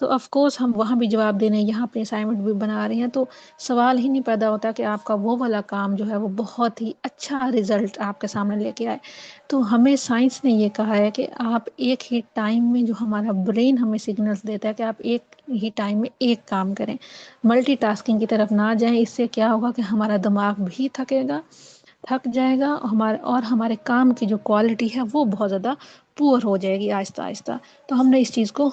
تو of course ہم وہاں بھی جواب دے رہے ہیں، یہاں پہ اسائنمنٹ بھی بنا رہے ہیں، تو سوال ہی نہیں پیدا ہوتا کہ آپ کا وہ والا کام جو ہے وہ بہت ہی اچھا رزلٹ آپ کے سامنے لے کے آئے۔ تو ہمیں سائنس نے یہ کہا ہے کہ آپ ایک ہی ٹائم میں، جو ہمارا برین ہمیں سگنلز دیتا ہے کہ آپ ایک ہی ٹائم میں ایک کام کریں، ملٹی ٹاسکنگ کی طرف نہ جائیں۔ اس سے کیا ہوگا کہ ہمارا دماغ بھی تھک جائے گا، اور ہمارے کام کی جو کوالٹی ہے وہ بہت زیادہ پور ہو جائے گی آہستہ آہستہ۔ تو ہم نے اس چیز کو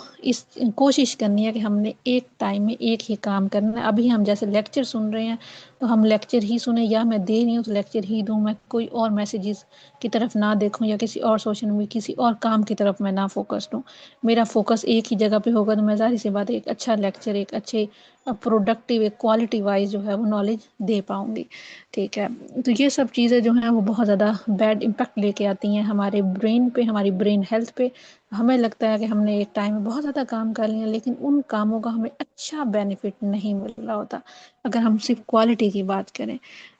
کوشش کرنی ہے کہ ہم نے ایک ٹائم میں ایک ہی کام کرنا ہے۔ ابھی ہم جیسے لیکچر سن رہے ہیں تو ہم لیکچر ہی سنیں، یا میں دے رہی ہوں تو لیکچر ہی دوں، میں کوئی اور میسیجز کی طرف نہ دیکھوں یا کسی اور سوشل میڈیا کسی اور کام کی طرف میں نہ فوکس دوں۔ میرا فوکس ایک ہی جگہ پہ ہوگا تو میں ظاہر سی بات ہے ایک اچھا لیکچر، ایک اچھے پروڈکٹیو، ایک کوالٹی وائز جو ہے وہ نالج دے پاؤں گی۔ ٹھیک ہے، تو یہ سب چیزیں جو ہیں وہ بہت زیادہ بیڈ امپیکٹ لے کے آتی ہیں ہمارے برین پہ، ہماری برین ہیلتھ پہ۔ ہمیں لگتا ہے کہ ہم نے ایک ٹائم میں بہت زیادہ کام کر لیا، لیکن ان کاموں کا ہمیں اچھا بینیفٹ نہیں مل رہا ہوتا اگر ہم صرف کوالٹی کی بات کریں۔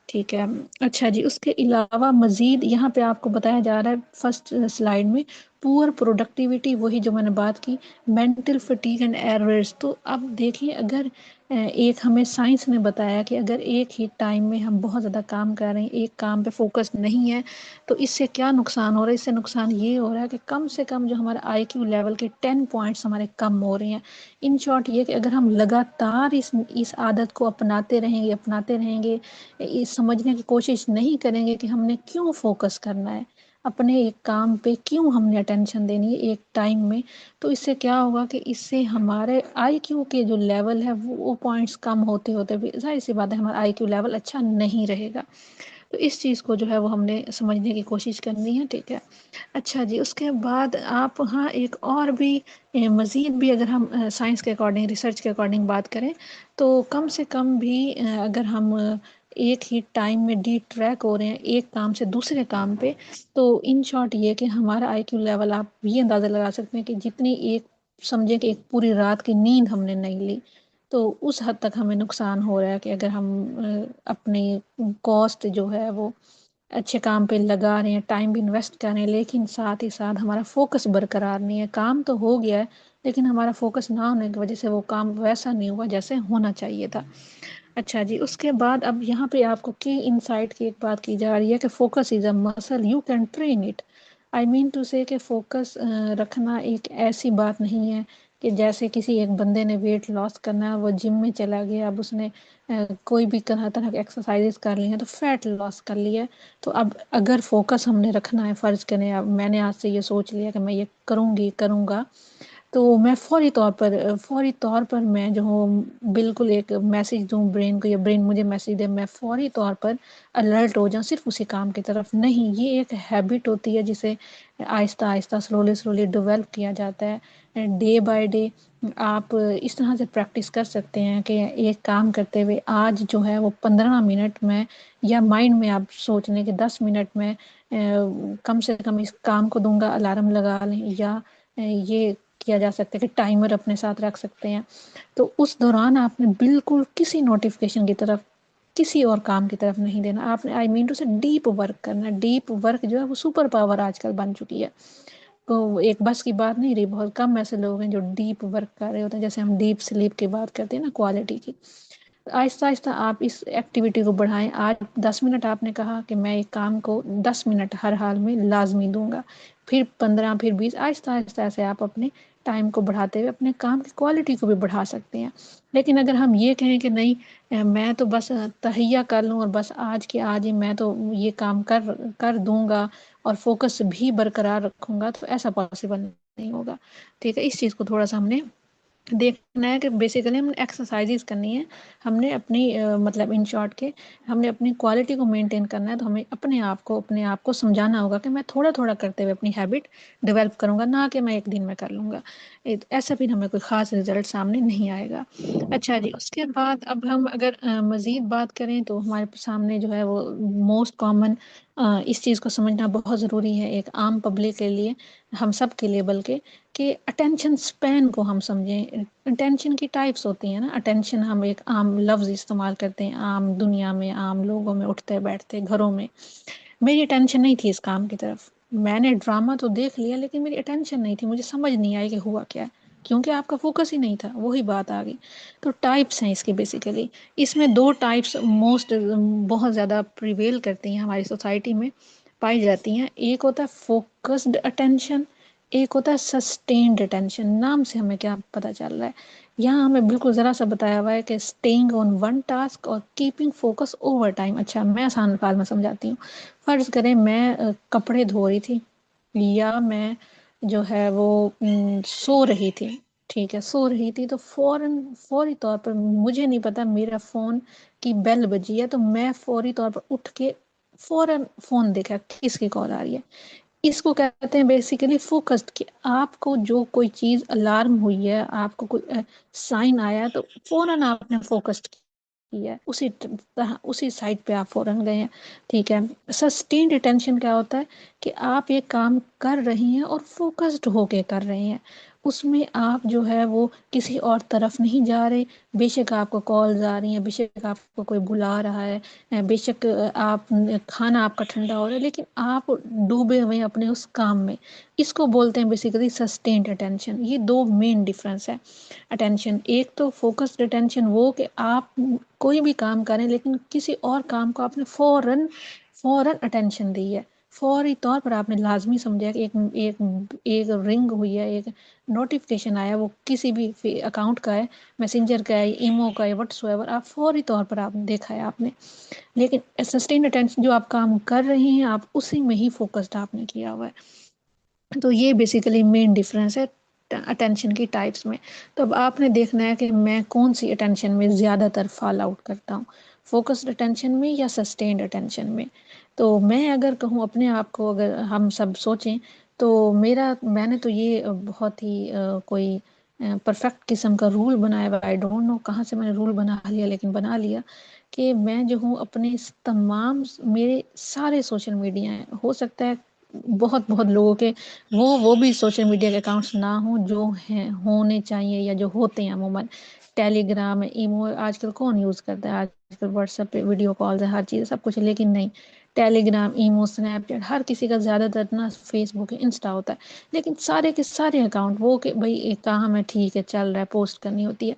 ٹھیک ہے، اچھا جی، اس کے علاوہ مزید یہاں پہ آپ کو بتایا جا رہا ہے فرسٹ سلائیڈ میں، پور پروڈکٹیوٹی، وہی جو میں نے بات کی، مینٹل فٹیگ اینڈ ایررز۔ تو اب دیکھیں، اگر ایک ہمیں سائنس نے بتایا کہ اگر ایک ہی ٹائم میں ہم بہت زیادہ کام کر رہے ہیں، ایک کام پہ فوکس نہیں ہے، تو اس سے کیا نقصان ہو رہا ہے؟ اس سے نقصان یہ ہو رہا ہے کہ کم سے کم جو ہمارا آئی کیو لیول کے 10 پوائنٹس ہمارے کم ہو رہے ہیں۔ ان شارٹ یہ کہ اگر ہم لگاتار اس عادت کو اپناتے رہیں گے، سمجھنے کی کوشش نہیں کریں گے کہ ہم نے کیوں فوکس کرنا ہے، اپنے ایک کام پہ کیوں ہم نے اٹینشن دینی ہے ایک ٹائم میں، تو اس سے کیا ہوگا کہ اس سے ہمارے آئی کیو کے جو لیول ہے وہ پوائنٹس کم ہوتے ہوتے بھی ظاہر سی بات ہے ہمارا آئی کیو لیول اچھا نہیں رہے گا۔ تو اس چیز کو جو ہے وہ ہم نے سمجھنے کی کوشش کرنی ہے۔ ٹھیک ہے، اچھا جی، اس کے بعد آپ ہاں ایک اور بھی مزید بھی اگر ہم سائنس کے اکارڈنگ، ریسرچ کے اکارڈنگ بات کریں، تو کم سے کم بھی اگر ہم ایک ہی ٹائم میں ڈی ٹریک ہو رہے ہیں ایک کام سے دوسرے کام پہ، تو ان شارٹ یہ کہ ہمارا آئی کیو لیول، آپ یہ اندازہ لگا سکتے ہیں کہ جتنی ایک سمجھے کہ ایک پوری رات کی نیند ہم نے نہیں لی، تو اس حد تک ہمیں نقصان ہو رہا ہے کہ اگر ہم اپنی کاسٹ جو ہے وہ اچھے کام پہ لگا رہے ہیں، ٹائم بھی انویسٹ کر رہے ہیں، لیکن ساتھ ہی ساتھ ہمارا فوکس برقرار نہیں ہے۔ کام تو ہو گیا ہے لیکن ہمارا فوکس نہ ہونے کی وجہ سے وہ کام ویسا نہیں ہوا جیسے ہونا چاہیے تھا۔ اچھا جی، اس کے بعد اب یہاں پہ آپ کو کی انسائٹ کی ایک بات کی جا رہی ہے کہ focus is a muscle you can train it. I mean to say کہ فوکس رکھنا ایک ایسی بات نہیں ہے کہ جیسے کسی ایک بندے نے ویٹ لاس کرنا ہے، وہ جم میں چلا گیا، اب اس نے کوئی بھی طرح طرح کی ایکسرسائز کر لی ہیں تو فیٹ لاس کر لیا ہے۔ تو اب اگر فوکس ہم نے رکھنا ہے، فرض کریں اب میں نے آج سے یہ سوچ لیا کہ میں یہ کروں گا، تو میں فوری طور پر میں جو ہوں بالکل ایک میسیج دوں برین کو، یا برین مجھے میسیج دے، میں فوری طور پر الرٹ ہو جاؤں صرف اسی کام کی طرف نہیں۔ یہ ایک ہیبٹ ہوتی ہے جسے آہستہ آہستہ سلولی ڈیولپ کیا جاتا ہے، ڈے بائی ڈے۔ آپ اس طرح سے پریکٹس کر سکتے ہیں کہ ایک کام کرتے ہوئے آج جو ہے وہ 15 منٹ میں، یا مائنڈ میں آپ سوچ لیں کہ 10 منٹ میں کم سے کم اس کام کو دوں گا، الارم لگا لیں، یا یہ کیا جا سکتا ہے کہ ٹائمر اپنے ساتھ رکھ سکتے ہیں۔ تو اس دوران آپ نے بالکل کسی نوٹیفیکیشن کی طرف، کسی اور کام کی طرف نہیں دینا، آپ نے آئی مین ٹو سے ڈیپ ورک کرنا ہے۔ ڈیپ ورک جو ہے وہ سپر پاور آج کل بن چکی ہے، تو ایک بس کی بات نہیں رہی، بہت کم ایسے لوگ ہیں جو ڈیپ ورک کر رہے ہوتے ہیں، جیسے ہم ڈیپ سلیپ کی بات کرتے ہیں نا، کوالٹی کی۔ آہستہ آہستہ آپ اس ایکٹیویٹی کو بڑھائیں۔ آج 10 منٹ آپ نے کہا کہ میں ایک کام کو 10 منٹ ہر حال میں لازمی دوں گا، پھر 15، پھر 20، آہستہ آہستہ ایسے آپ اپنے ٹائم کو بڑھاتے ہوئے اپنے کام کی کوالٹی کو بھی بڑھا سکتے ہیں۔ لیکن اگر ہم یہ کہیں کہ نہیں میں تو بس تہیہ کر لوں اور بس آج کے آج ہی میں تو یہ کام کر دوں گا اور فوکس بھی برقرار رکھوں گا، تو ایسا پاسبل نہیں ہوگا۔ ٹھیک ہے، اس چیز کو تھوڑا سا ہم نے دیکھنا ہے کہ بیسیکلی ہم نے ایکسرسائزز کرنی ہے، ہم نے اپنی مطلب ان شارٹ کے ہم نے اپنی کوالٹی کو مینٹین کرنا ہے، تو ہمیں اپنے آپ کو سمجھانا ہوگا کہ میں تھوڑا تھوڑا کرتے ہوئے اپنی ہیبٹ ڈیولپ کروں گا، نہ کہ میں ایک دن میں کر لوں گا، ایسا بھی ہمیں کوئی خاص رزلٹ سامنے نہیں آئے گا۔ اچھا جی، اس کے بعد اب ہم اگر مزید بات کریں تو ہمارے سامنے جو ہے وہ موسٹ کامن، اس چیز کو سمجھنا بہت ضروری ہے ایک عام پبلک کے لیے، ہم سب کے لیے بلکہ، کہ اٹینشن سپین کو ہم سمجھیں۔ اٹینشن کی ٹائپس ہوتی ہیں نا، اٹینشن ہم ایک عام لفظ استعمال کرتے ہیں عام دنیا میں، عام لوگوں میں، اٹھتے بیٹھتے گھروں میں۔ میری اٹینشن نہیں تھی اس کام کی طرف، میں نے ڈرامہ تو دیکھ لیا لیکن میری اٹینشن نہیں تھی، مجھے سمجھ نہیں آئی کہ ہوا کیا ہے۔ کیونکہ آپ کا فوکس ہی نہیں تھا، وہی بات آ گئی۔ تو ٹائپس ہیں اس کی بیسیکلی، اس میں دو ٹائپس بہت زیادہ پریویل کرتی ہیں ہماری سوسائٹی میں، پائی جاتی ہیں۔ ایک ہوتا ہے فوکسڈ اٹینشن، ایک ہوتا ہے سسٹینڈ اٹینشن۔ نام سے ہمیں کیا پتہ چل رہا ہے؟ یہاں ہمیں بالکل ذرا سا بتایا ہوا ہے کہ اسٹیئنگ آن ون ٹاسک اور کیپنگ فوکس اوور ٹائم۔ اچھا میں آسان الفاظ میں سمجھاتی ہوں۔ فرض کریں میں کپڑے دھو رہی تھی، یا میں جو ہے وہ سو رہی تھی، ٹھیک ہے، سو رہی تھی، تو فوری طور پر مجھے نہیں پتا میرا فون کی بیل بجی ہے، تو میں فوری طور پر اٹھ کے فوراً فون دیکھا کس کی کال آ رہی ہے۔ اس کو کہتے ہیں بیسیکلی فوکسڈ، کہ آپ کو جو کوئی چیز الارم ہوئی ہے، آپ کو کوئی سائن آیا تو فوراً آپ نے فوکسڈ کیا ہے، اسی سائٹ پہ آپ فوراً گئے ہیں، ٹھیک ہے۔ سسٹینڈ اٹینشن کیا ہوتا ہے؟ کہ آپ ایک کام کر رہی ہیں اور فوکسڈ ہو کے کر رہے ہیں، اس میں آپ جو ہے وہ کسی اور طرف نہیں جا رہے۔ بے شک آپ کو کالز آ رہی ہیں، بے شک آپ کو کوئی بلا رہا ہے، بے شک آپ کھانا آپ کا ٹھنڈا ہو رہا ہے، لیکن آپ ڈوبے ہوئے ہیں اپنے اس کام میں۔ اس کو بولتے ہیں بیسیکلی سسٹینڈ اٹینشن۔ یہ دو مین ڈفرینس ہے اٹینشن۔ ایک تو فوکسڈ اٹینشن، وہ کہ آپ کوئی بھی کام کریں لیکن کسی اور کام کو آپ نے فوراً اٹینشن دی ہے، فوری طور پر آپ نے لازمی سمجھا کہ ایک رنگ ہوئی ہے، ایک نوٹیفیکیشن آیا، وہ کسی بھی اکاؤنٹ کا ہے، میسنجر کا ہے، ایمو کا ہے، وٹس ایور، آپ فوری طور پر آپ دیکھا ہے آپ نے۔ لیکن سسٹین اٹینشن، جو آپ کام کر رہے ہیں آپ اسی میں ہی فوکسڈ آپ نے کیا ہوا ہے۔ تو یہ بیسیکلی مین ڈفرینس ہے اٹینشن کی ٹائپس میں۔ تو اب آپ نے دیکھنا ہے کہ میں کون سی اٹینشن میں زیادہ تر فال آؤٹ کرتا ہوں، فوکسڈ اٹینشن میں یا سسٹینڈ اٹینشن میں۔ تو میں اگر کہوں اپنے آپ کو، اگر ہم سب سوچیں تو میں نے تو یہ بہت ہی کوئی پرفیکٹ قسم کا رول بنایا ہوا، آئی ڈونٹ نو کہاں سے میں نے رول بنا لیا، لیکن بنا لیا کہ میں جو ہوں اپنے تمام میرے سارے سوشل میڈیا ہیں، ہو سکتا ہے بہت بہت لوگوں کے وہ بھی سوشل میڈیا کے اکاؤنٹس نہ ہوں جو ہیں، ہونے چاہیے یا جو ہوتے ہیں عموماً، ٹیلی گرام، ایمو، آج کل کون یوز کرتا ہے؟ آج کل واٹس ایپ پہ ویڈیو کالز ہے، ہر چیز سب کچھ ہے، لیکن نہیں، ٹیلی گرام، ایمو، اسنیپ چیٹ، ہر کسی کا زیادہ تر نا فیس بک، انسٹا ہوتا ہے، لیکن سارے کے سارے اکاؤنٹ وہ کہ بھائی ایک کام ہے، ٹھیک ہے، چل رہا ہے، پوسٹ کرنی ہوتی ہے،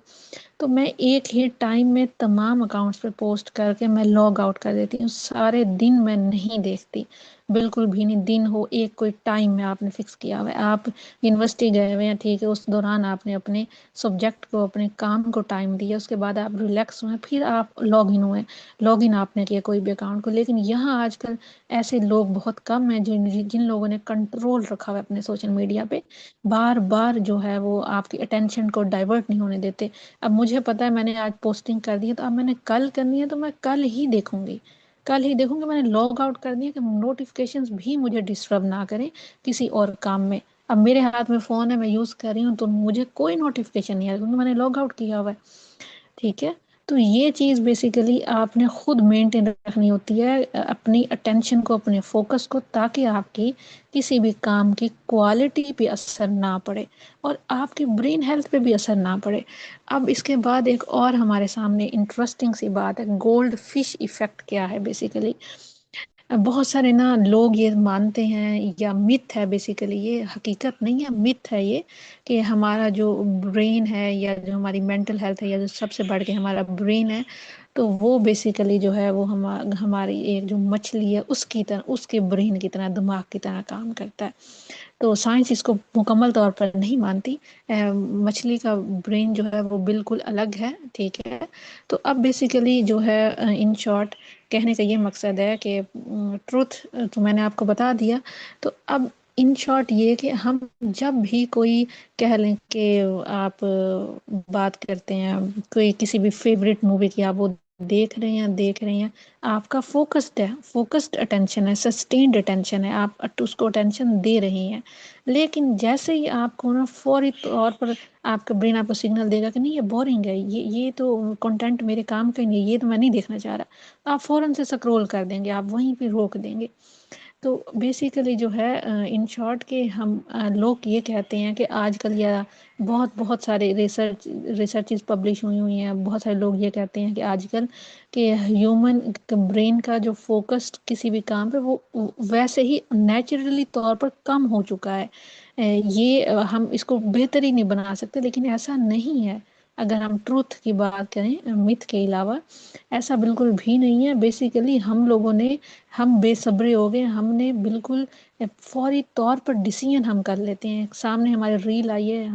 تو میں ایک ہی ٹائم میں تمام اکاؤنٹس پہ پوسٹ کر کے میں لاگ آؤٹ کر دیتی ہوں۔ سارے دن میں نہیں دیکھتی، بالکل بھی نہیں، دن ہو ایک کوئی ٹائم میں آپ نے فکس کیا ہوا ہے، آپ یونیورسٹی گئے ہوئے ہیں، ٹھیک ہے، اس دوران آپ نے اپنے سبجیکٹ کو، اپنے کام کو ٹائم دیا، اس کے بعد آپ ریلیکس ہوئے، پھر آپ لاگ ان ہوئے، لاگ ان آپ نے کیا کوئی بھی اکاؤنٹ کو۔ لیکن یہاں آج کل ایسے لوگ بہت کم ہیں جن لوگوں نے کنٹرول رکھا ہوا ہے اپنے سوشل میڈیا پہ، بار بار جو ہے وہ آپ کی اٹینشن کو ڈائیورٹ نہیں ہونے دیتے۔ اب مجھے پتا ہے میں نے آج پوسٹنگ کر دی ہے، تو اب میں نے کل کرنی ہے، تو میں کل ہی دیکھوں گی، کل ہی دیکھوں گی۔ میں نے لاگ آؤٹ کر دیا کہ نوٹیفیکیشنز بھی مجھے ڈسٹرب نہ کریں کسی اور کام میں۔ اب میرے ہاتھ میں فون ہے، میں یوز کر رہی ہوں، تو مجھے کوئی نوٹیفیکیشن نہیں آئے کیونکہ میں نے لاگ آؤٹ کیا ہوا ہے، ٹھیک ہے۔ تو یہ چیز بیسیکلی آپ نے خود مینٹین رکھنی ہوتی ہے، اپنی اٹینشن کو، اپنے فوکس کو، تاکہ آپ کی کسی بھی کام کی کوالٹی پہ اثر نہ پڑے اور آپ کی برین ہیلتھ پہ بھی اثر نہ پڑے۔ اب اس کے بعد ایک اور ہمارے سامنے انٹرسٹنگ سی بات ہے، گولڈ فش ایفیکٹ کیا ہے بیسیکلی۔ بہت سارے نا لوگ یہ مانتے ہیں، یا مت ہے بیسیکلی، یہ حقیقت نہیں ہے، مت ہے یہ، کہ ہمارا جو برین ہے یا جو ہماری مینٹل ہیلتھ ہے یا جو سب سے بڑھ کے ہمارا برین ہے، تو وہ بیسیکلی جو ہے وہ ہماری ایک جو مچھلی ہے اس کی طرح، اس کے برین کی طرح، دماغ کی طرح کام کرتا ہے۔ تو سائنس اس کو مکمل طور پر نہیں مانتی، مچھلی کا برین جو ہے وہ بالکل الگ ہے، ٹھیک ہے۔ تو اب بیسیکلی جو ہے ان شارٹ کہنے کا یہ مقصد ہے کہ ٹروتھ تو میں نے آپ کو بتا دیا۔ تو اب ان شارٹ یہ کہ ہم جب بھی کوئی کہہ لیں کہ آپ بات کرتے ہیں کوئی کسی بھی فیوریٹ مووی کی، آپ وہ دیکھ رہے ہیں، آپ کا فوکسڈ ہے، فوکسڈ اٹینشن ہے، سسٹینڈ اٹینشن ہے، آپ اس کو اٹینشن دے رہی ہیں، لیکن جیسے ہی آپ کو نا فوری طور پر آپ کا برین آپ کو سگنل دے گا کہ نہیں یہ بورنگ ہے، یہ تو کنٹینٹ میرے کام کا ہی نہیں، یہ تو میں نہیں دیکھنا چاہ رہا، آپ فوراً سے سکرول کر دیں گے، آپ وہیں پہ روک دیں گے۔ تو بیسیکلی جو ہے ان شارٹ کہ ہم لوگ یہ کہتے ہیں کہ آج کل یا بہت بہت سارے ریسرچز پبلش ہوئی ہیں، بہت سارے لوگ یہ کہتے ہیں کہ آج کل کہ ہیومن برین کا جو فوکس کسی بھی کام پہ وہ ویسے ہی نیچرلی طور پر کم ہو چکا ہے۔ یہ ہم اس کو بہتر ہی نہیں بنا سکتے، لیکن ایسا نہیں ہے۔ اگر ہم ٹروتھ کی بات کریں متھ کے علاوہ، ایسا بالکل بھی نہیں ہے۔ بیسیکلی ہم بے صبرے ہو گئے، ہم نے بالکل فوری طور پر ڈیسیژن ہم کر لیتے ہیں۔ سامنے ہمارے ریل آئی ہے،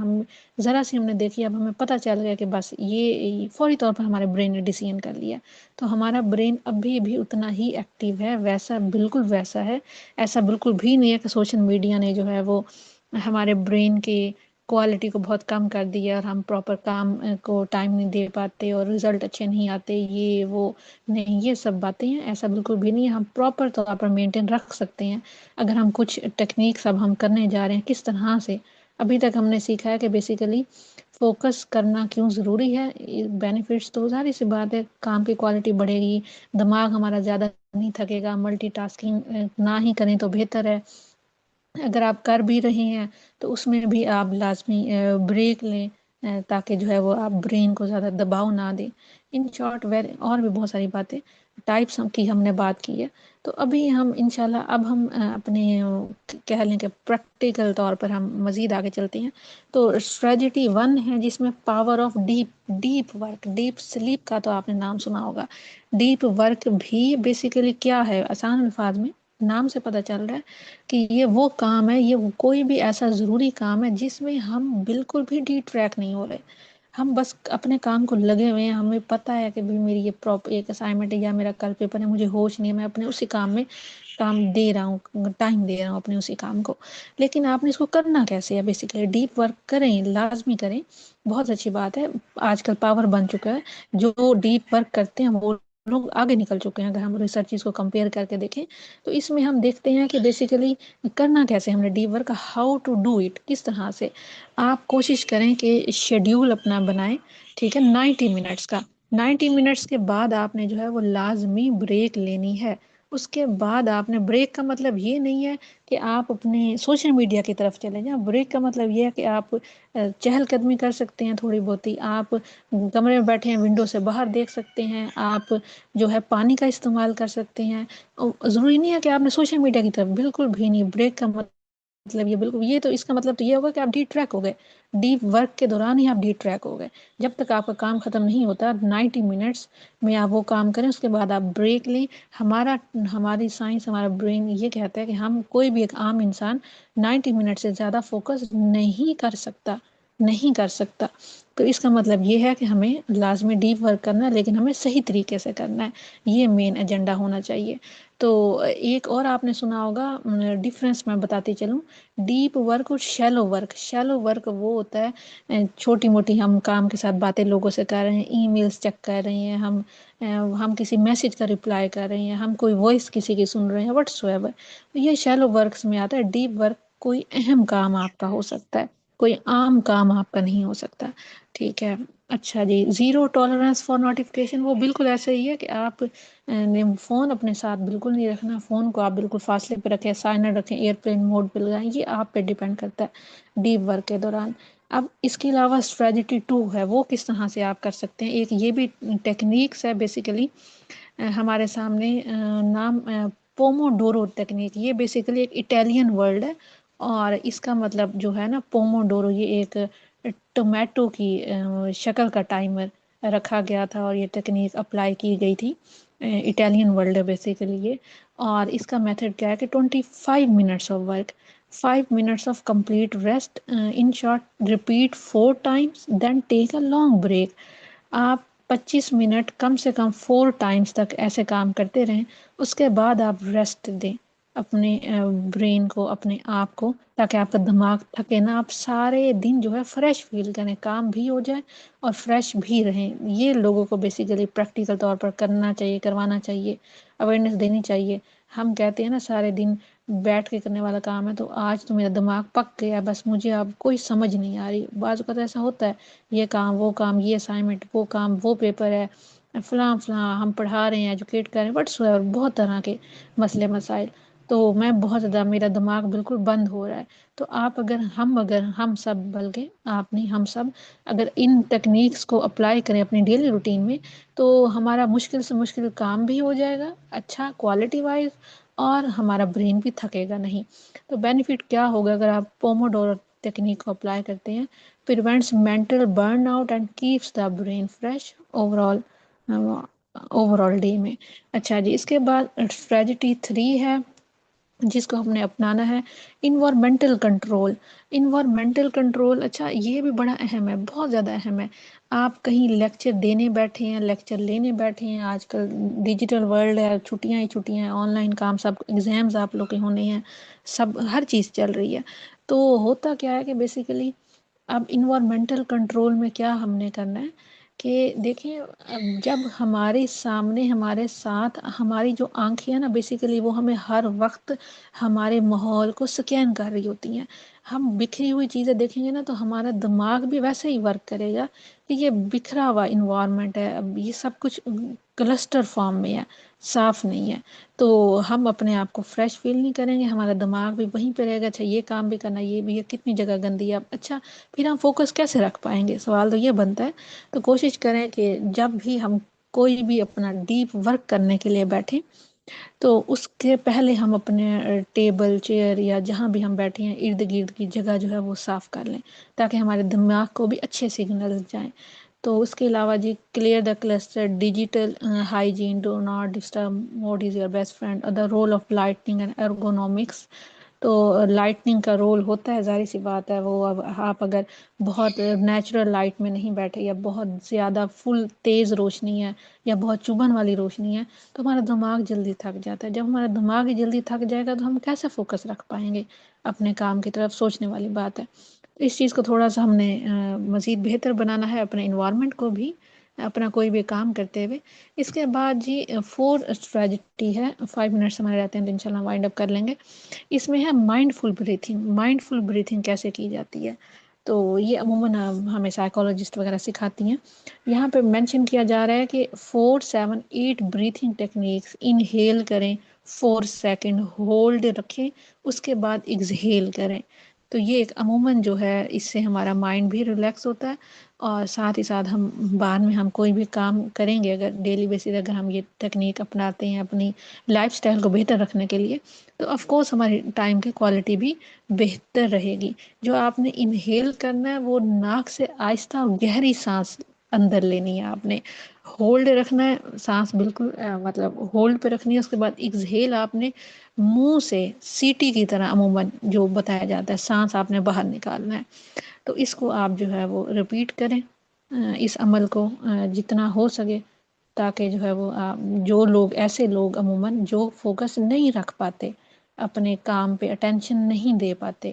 ذرا سی ہم نے دیکھی، اب ہمیں پتہ چل گیا کہ بس یہ فوری طور پر ہمارے برین نے ڈیسیژن کر لیا۔ تو ہمارا برین ابھی بھی اتنا ہی ایکٹیو ہے، ویسا بالکل ویسا ہے۔ ایسا بالکل بھی نہیں ہے کہ سوشل میڈیا نے جو ہے وہ ہمارے برین کی کوالٹی کو بہت کم کر دیا اور ہم پراپر کام کو ٹائم نہیں دے پاتے اور رزلٹ اچھے نہیں آتے، یہ وہ نہیں، یہ سب باتیں ہیں، ایسا بالکل بھی نہیں ہے۔ ہم پراپر طور پر مینٹین رکھ سکتے ہیں اگر ہم کچھ ٹیکنیکس اب ہم کرنے جا رہے ہیں کس طرح سے۔ ابھی تک ہم نے سیکھا ہے کہ بیسیکلی فوکس کرنا کیوں ضروری ہے، بینیفٹس تو ظاہر سی بات ہے، کام کی کوالٹی بڑھے گی، دماغ ہمارا زیادہ نہیں تھکے گا، ملٹی ٹاسکنگ نہ ہی کریں تو بہتر ہے۔ اگر آپ کر بھی رہے ہیں تو اس میں بھی آپ لازمی بریک لیں تاکہ جو ہے وہ آپ برین کو زیادہ دباؤ نہ دیں۔ ان شارٹ اور بھی بہت ساری باتیں ٹائپس کی ہم نے بات کی ہے۔ تو ابھی ہم انشاءاللہ اب ہم اپنے کہہ لیں کہ پریکٹیکل طور پر ہم مزید آگے چلتے ہیں۔ تو اسٹریٹجی 1 ہے جس میں power of deep work, deep sleep کا تو آپ نے نام سنا ہوگا۔ ڈیپ ورک بھی بیسیکلی کیا ہے، آسان الفاظ میں نام سے پتہ چل رہا ہے کہ یہ وہ کام ہے، یہ کوئی بھی ایسا ضروری کام ہے جس میں ہم بالکل بھی ڈی ٹریک نہیں ہو رہے، ہم بس اپنے کام کو لگے ہوئے ہیں، ہمیں پتہ ہے کہ بھی میری یہ ایک اسائنمنٹ ہے یا میرا کل پیپر ہے، مجھے ہوش نہیں ہے، میں اپنے اسی کام میں دے رہا ہوں، ٹائم دے رہا ہوں اپنے اسی کام کو۔ لیکن آپ نے اس کو کرنا کیسے ہے؟ بیسیکلی ڈیپ ورک کریں، لازمی کریں، بہت اچھی بات ہے، آج کل پاور بن چکا ہے۔ جو ڈیپ ورک کرتے ہیں وہ لوگ آگے نکل چکے ہیں، اگر ہم ریسرچ چیز کو کمپیئر کر کے دیکھیں تو اس میں ہم دیکھتے ہیں کہ بیسیکلی کرنا کیسے ہم نے deep work, how to do it, کس طرح سے۔ آپ کوشش کریں کہ شیڈیول اپنا بنائیں، ٹھیک ہے، 90 منٹس کا۔ 90 منٹس کے بعد آپ نے جو ہے وہ لازمی بریک لینی ہے۔ اس کے بعد آپ نے بریک کا مطلب یہ نہیں ہے کہ آپ اپنے سوشل میڈیا کی طرف چلے جائیں، بریک کا مطلب یہ ہے کہ آپ چہل قدمی کر سکتے ہیں، تھوڑی بہت ہی آپ کمرے میں بیٹھے ہیں ونڈو سے باہر دیکھ سکتے ہیں، آپ جو ہے پانی کا استعمال کر سکتے ہیں۔ ضروری نہیں ہے کہ آپ نے سوشل میڈیا کی طرف، بالکل بھی نہیں۔ بریک کا مطلب یہ بالکل، یہ تو اس کا مطلب تو یہ ہوگا کہ آپ ڈی ٹریک ہو گئے، ڈیپ ورک کے دوران ہی آپ ڈی ٹریک ہو گئے۔ جب تک آپ کا کام ختم نہیں ہوتا 90 منٹس میں آپ وہ کام کریں، اس کے بعد آپ بریک لیں۔ ہماری سائنس، ہمارا برین یہ کہتا ہے کہ ہم کوئی بھی ایک عام انسان 90 منٹ سے زیادہ فوکس نہیں کر سکتا، نہیں کر سکتا۔ تو اس کا مطلب یہ ہے کہ ہمیں لازمی ڈیپ ورک کرنا ہے، لیکن ہمیں صحیح طریقے سے کرنا ہے، یہ مین ایجنڈا ہونا چاہیے۔ تو ایک اور آپ نے سنا ہوگا ڈفرینس میں بتاتی چلوں، ڈیپ ورک اور شیلو ورک۔ شیلو ورک وہ ہوتا ہے چھوٹی موٹی ہم کام کے ساتھ باتیں لوگوں سے کر رہے ہیں، ای میلز چیک کر رہے ہیں، ہم کسی میسج کا رپلائی کر رہے ہیں، ہم کوئی وائس کسی کی سن رہے ہیں، وٹس ایور، یہ شیلو ورکس میں آتا ہے۔ ڈیپ ورک کوئی اہم کام آپ کا ہو سکتا ہے، کوئی عام کام آپ کا نہیں ہو سکتا، ٹھیک ہے۔ اچھا جی، زیرو ٹالرنس فار نوٹیفکیشن، وہ بالکل ایسا ہی ہے کہ آپ نے فون اپنے ساتھ بالکل نہیں رکھنا، فون کو آپ بالکل فاصلے پہ رکھیں، سائلنٹ رکھیں، ایئرپلین موڈ پہ لگائیں، یہ آپ پہ ڈیپینڈ کرتا ہے ڈیپ ورک کے دوران۔ اب اس کے علاوہ اسٹریٹجی 2 ہے، وہ کس طرح سے آپ کر سکتے ہیں۔ ایک یہ بھی ٹیکنیکس ہے بیسیکلی ہمارے سامنے، نام پومو ڈورو ٹیکنیک، یہ بیسیکلی ایک اٹیلین ورڈ ہے، اور اس کا مطلب جو ہے نا پومو ڈورو، یہ ایک ٹومیٹو کی شکل کا ٹائمر رکھا گیا تھا اور یہ ٹیکنیک اپلائی کی گئی تھی، اٹیلین ورلڈ ہے بیسیکلی یہ۔ اور اس کا میتھڈ کیا ہے کہ 25 minutes of work, 5 minutes of complete rest, in short repeat 4 times then take a long break. آپ 25 منٹ کم سے کم 4 times تک ایسے کام کرتے رہیں، اس کے بعد آپ ریسٹ دیں اپنے برین کو، اپنے آپ کو، تاکہ آپ کا دماغ تھکے نا، آپ سارے دن جو ہے فریش فیل کریں، کام بھی ہو جائے اور فریش بھی رہیں۔ یہ لوگوں کو بیسیکلی پریکٹیکل طور پر کرنا چاہیے، کروانا چاہیے، اویئرنیس دینی چاہیے۔ ہم کہتے ہیں نا سارے دن بیٹھ کے کرنے والا کام ہے، تو آج تو میرا دماغ پک گیا، بس مجھے اب کوئی سمجھ نہیں آ رہی۔ بعض اوقات ایسا ہوتا ہے، یہ کام وہ کام، یہ اسائنمنٹ وہ کام وہ پیپر ہے، فلاں فلاں ہم پڑھا رہے ہیں، ایجوکیٹ کر رہے ہیں، بہت طرح کے مسئلے مسائل۔ تو میں بہت زیادہ، میرا دماغ بالکل بند ہو رہا ہے. تو آپ اگر ہم سب، بلکہ آپ نہیں ہم سب، اگر ان ٹیکنیکس کو اپلائی کریں اپنی ڈیلی روٹین میں، تو ہمارا مشکل سے مشکل کام بھی ہو جائے گا اچھا کوالٹی وائز، اور ہمارا برین بھی تھکے گا نہیں. تو بینیفٹ کیا ہوگا اگر آپ پوموڈورو ٹیکنیک کو اپلائی کرتے ہیں؟ Prevents mental burnout and keeps the brain fresh over all day میں. اچھا جی، اس کے بعد اسٹریٹجی 3 ہے جس کو ہم نے اپنانا ہے، انوائرمنٹل کنٹرول. انوائرمنٹل کنٹرول، اچھا یہ بھی بڑا اہم ہے، بہت زیادہ اہم ہے. آپ کہیں لیکچر دینے بیٹھے ہیں، لیکچر لینے بیٹھے ہیں، آج کل ڈیجیٹل ورلڈ ہے، چھٹیاں ہی چھٹیاں ہیں، on line com, sub exams آپ لوگ کے ہونے ہیں، سب ہر چیز چل رہی ہے. تو ہوتا کیا ہے کہ بیسیکلی اب انوائرمنٹل کنٹرول میں کیا ہم نے کرنا ہے کہ دیکھیں، جب ہمارے سامنے ہمارے ساتھ ہماری جو آنکھیں ہیں نا، بیسیکلی وہ ہمیں ہر وقت ہمارے ماحول کو سکین کر رہی ہوتی ہیں. ہم بکھری ہوئی چیزیں دیکھیں گے نا تو ہمارا دماغ بھی ویسے ہی ورک کرے گا کہ یہ بکھرا ہوا انوائرمنٹ ہے، اب یہ سب کچھ کلسٹر فارم میں ہے، صاف نہیں ہے. تو ہم اپنے آپ کو فریش فیل نہیں کریں گے، ہمارا دماغ بھی وہیں پہ رہے گا، اچھا یہ کام بھی کرنا، یہ بھی، یہ کتنی جگہ گندی ہے. اچھا پھر ہم فوکس کیسے رکھ پائیں گے؟ سوال تو یہ بنتا ہے. تو کوشش کریں کہ جب بھی ہم کوئی بھی اپنا ڈیپ ورک کرنے کے لیے بیٹھیں تو اس کے پہلے ہم اپنے ٹیبل چیئر یا جہاں بھی ہم بیٹھے ہیں ارد گرد کی جگہ جو ہے وہ صاف کر لیں، تاکہ ہمارے دماغ کو بھی اچھے سگنلز جائیں. تو اس کے علاوہ جی، clear the cluster, digital hygiene, do not disturb, mode is your best friend, the role of lighting and ergonomics. تو لائٹننگ کا رول ہوتا ہے، ظاہر سی بات ہے، وہ اب آپ اگر بہت نیچرل لائٹ میں نہیں بیٹھے یا بہت زیادہ فل تیز روشنی ہے یا بہت چبھن والی روشنی ہے تو ہمارا دماغ جلدی تھک جاتا ہے. جب ہمارا دماغ ہی جلدی تھک جائے گا تو ہم کیسے فوکس رکھ پائیں گے اپنے کام کی طرف؟ سوچنے والی بات ہے. اس چیز کو تھوڑا سا ہم نے مزید بہتر بنانا ہے اپنے انوائرمنٹ کو بھی، اپنا کوئی بھی کام کرتے ہوئے. اس کے بعد جی 4 اسٹریٹجی ہے، 5 منٹس ہمارے رہتے ہیں تو انشاءاللہ وائنڈ اپ کر لیں گے. اس میں ہے مائنڈ فل بریتھنگ. مائنڈ فل بریتھنگ کیسے کی جاتی ہے؟ تو یہ عموماً ہمیں سائیکالوجسٹ وغیرہ سکھاتی ہیں. یہاں پہ مینشن کیا جا رہا ہے کہ 4-7-8 بریتھنگ ٹیکنیکس. انہیل کریں 4 سیکنڈ، ہولڈ رکھیں، اس کے بعد ایگزہیل کریں. تو یہ ایک عموماً جو ہے اس سے ہمارا مائنڈ بھی ریلیکس ہوتا ہے، اور ساتھ ہی ساتھ ہم بعد میں ہم کوئی بھی کام کریں گے اگر ڈیلی بیسس اگر ہم یہ ٹیکنیک اپناتے ہیں اپنی لائف سٹائل کو بہتر رکھنے کے لیے، تو آف کورس ہماری ٹائم کی کوالٹی بھی بہتر رہے گی. جو آپ نے انہیل کرنا ہے وہ ناک سے آہستہ اور گہری سانس اندر لینی ہے، آپ نے ہولڈ رکھنا ہے سانس بالکل مطلب ہولڈ پہ رکھنی ہے. اس کے بعد ایگزہیل آپ نے منہ سے سیٹی کی طرح عموماً جو بتایا جاتا ہے سانس آپ نے باہر نکالنا ہے. تو اس کو آپ جو ہے وہ رپیٹ کریں، اس عمل کو جتنا ہو سکے، تاکہ جو ہے وہ جو لوگ ایسے لوگ عموماً جو فوکس نہیں رکھ پاتے، اپنے کام پہ اٹینشن نہیں دے پاتے،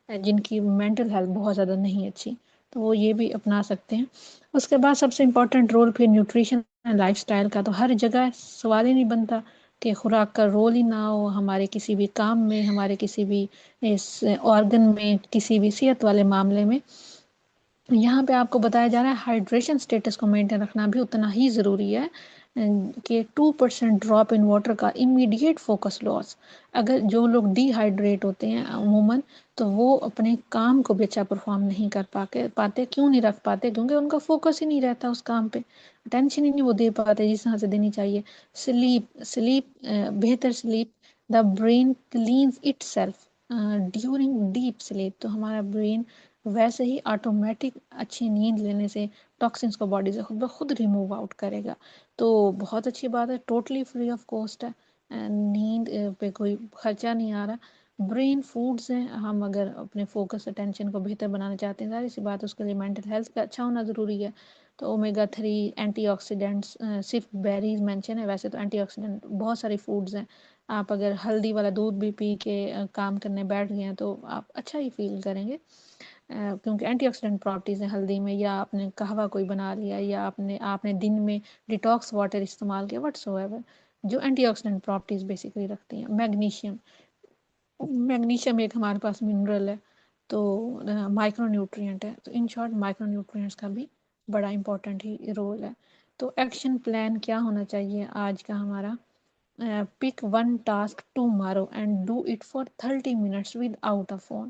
جن کی مینٹل ہیلتھ بہت زیادہ نہیں اچھی، تو وہ یہ بھی اپنا سکتے ہیں. اس کے بعد سب سے امپورٹنٹ رول پھر نیوٹریشن لائف سٹائل کا. تو ہر جگہ سوال ہی نہیں بنتا کہ خوراک کا رول ہی نہ ہو ہمارے کسی بھی کام میں، ہمارے کسی بھی اس آرگن میں، کسی بھی صحت والے معاملے میں. یہاں پہ آپ کو بتایا جا رہا ہے ہائیڈریشن سٹیٹس کو مینٹین رکھنا بھی اتنا ہی ضروری ہے کہ 2% ڈراپ ان واٹر کا امیڈیٹ فوکس لاس. اگر جو لوگ ڈی ہائیڈریٹ ہوتے ہیں عموماً تو وہ اپنے کام کو بھی اچھا پرفارم نہیں کر پاتے. کیوں نہیں رکھ پاتے؟ کیونکہ ان کا فوکس ہی نہیں رہتا اس کام پہ، ٹینشن ہی نہیں وہ دے پاتے جس طرح سے دینی چاہیے. سلیپ بہتر sleep, the brain cleanse itself during deep sleep. تو ہمارا برین ویسے ہی آٹومیٹک اچھی نیند لینے سے ٹاکسنس کو باڈی سے خود بخود ریموو آؤٹ کرے گا. تو بہت اچھی بات ہے، ٹوٹلی فری آف کاسٹ ہے، نیند پہ کوئی خرچہ نہیں آ رہا. برین فوڈز ہیں، ہم اگر اپنے فوکس اٹینشن کو بہتر بنانا چاہتے ہیں ظاہر سی بات ہے اس کے لیے مینٹل ہیلتھ کا اچھا ہونا ضروری ہے. تو اومیگا 3 اینٹی آکسیڈنٹس، صرف بیریز مینشن ہے، ویسے تو اینٹی آکسیڈنٹ بہت ساری فوڈز ہیں. آپ اگر ہلدی والا دودھ بھی پی کے کام کرنے بیٹھ گئے ہیں تو آپ اچھا ہی فیل کریں گے، کیونکہ اینٹی آکسیڈنٹ پراپرٹیز ہیں ہلدی میں. یا آپ نے قہوہ کوئی بنا لیا، یا آپ نے دن میں ڈیٹاکس واٹر استعمال کیا، وٹس ایور جو اینٹی آکسیڈنٹ پراپرٹیز بیسیکلی رکھتی ہیں. میگنیشیم ایک ہمارے پاس منرل ہے، تو مائکرو نیوٹرینٹ ہے. تو ان شارٹ مائکرو نیوٹرینٹس کا بھی بڑا امپورٹنٹ ہی رول ہے. تو ایکشن پلان کیا ہونا چاہیے آج کا ہمارا؟ pick one task tomorrow and do it for 30 minutes without a phone.